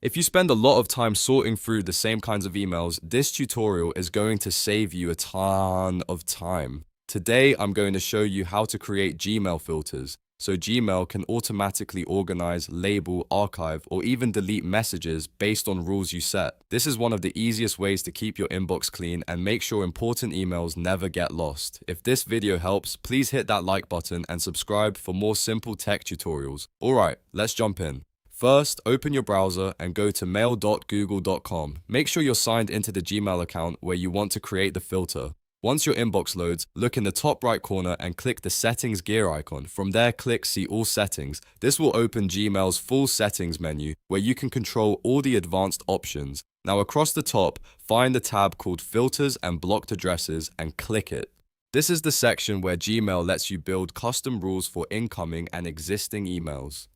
If you spend a lot of time sorting through the same kinds of emails, this tutorial is going to save you a ton of time. Today, I'm going to show you how to create Gmail filters, so Gmail can automatically organize, label, archive, or even delete messages based on rules you set. This is one of the easiest ways to keep your inbox clean and make sure important emails never get lost. If this video helps, please hit that like button and subscribe for more simple tech tutorials. Alright, let's jump in. First, open your browser and go to mail.google.com. Make sure you're signed into the Gmail account where you want to create the filter. Once your inbox loads, look in the top right corner and click the settings gear icon. From there, click see all settings. This will open Gmail's full settings menu where you can control all the advanced options. Now across the top, find the tab called filters and blocked addresses and click it. This is the section where Gmail lets you build custom rules for incoming and existing emails.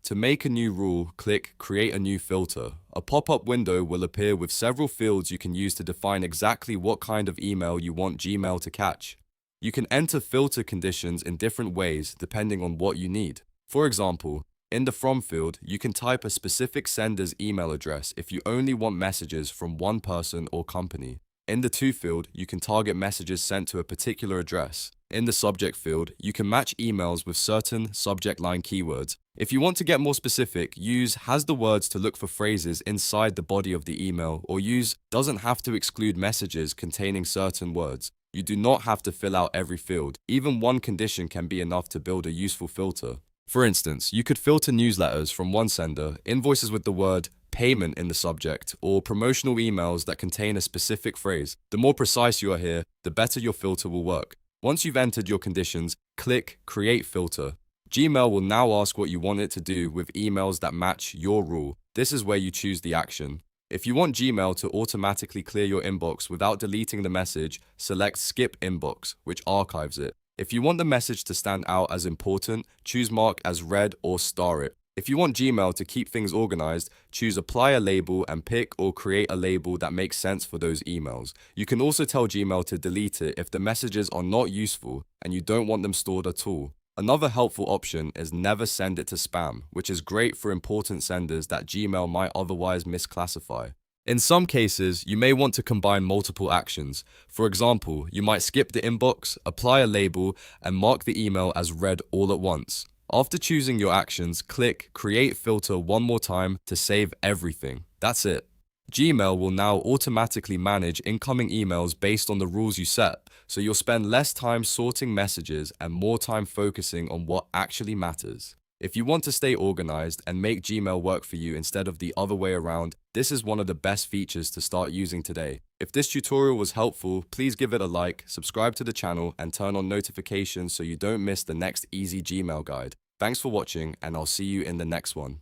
To make a new rule, click Create a new filter. A pop-up window will appear with several fields you can use to define exactly what kind of email you want Gmail to catch. You can enter filter conditions in different ways depending on what you need. For example, in the From field, you can type a specific sender's email address if you only want messages from one person or company. In the To field, you can target messages sent to a particular address. In the Subject field, you can match emails with certain subject line keywords. If you want to get more specific, use has the words to look for phrases inside the body of the email, or use doesn't have to exclude messages containing certain words. You do not have to fill out every field. Even one condition can be enough to build a useful filter. For instance, you could filter newsletters from one sender, invoices with the word payment in the subject, or promotional emails that contain a specific phrase. The more precise you are here, the better your filter will work. Once you've entered your conditions, click Create Filter. Gmail will now ask what you want it to do with emails that match your rule. This is where you choose the action. If you want Gmail to automatically clear your inbox without deleting the message, select Skip Inbox, which archives it. If you want the message to stand out as important, choose Mark as Read or star it. If you want Gmail to keep things organized, choose Apply a Label and pick or create a label that makes sense for those emails. You can also tell Gmail to delete it if the messages are not useful and you don't want them stored at all. Another helpful option is never send it to spam, which is great for important senders that Gmail might otherwise misclassify. In some cases, you may want to combine multiple actions. For example, you might skip the inbox, apply a label, and mark the email as read all at once. After choosing your actions, click Create Filter one more time to save everything. That's it. Gmail will now automatically manage incoming emails based on the rules you set, so you'll spend less time sorting messages and more time focusing on what actually matters. If you want to stay organized and make Gmail work for you instead of the other way around, this is one of the best features to start using today. If this tutorial was helpful, please give it a like, subscribe to the channel, and turn on notifications so you don't miss the next easy Gmail guide. Thanks for watching, and I'll see you in the next one.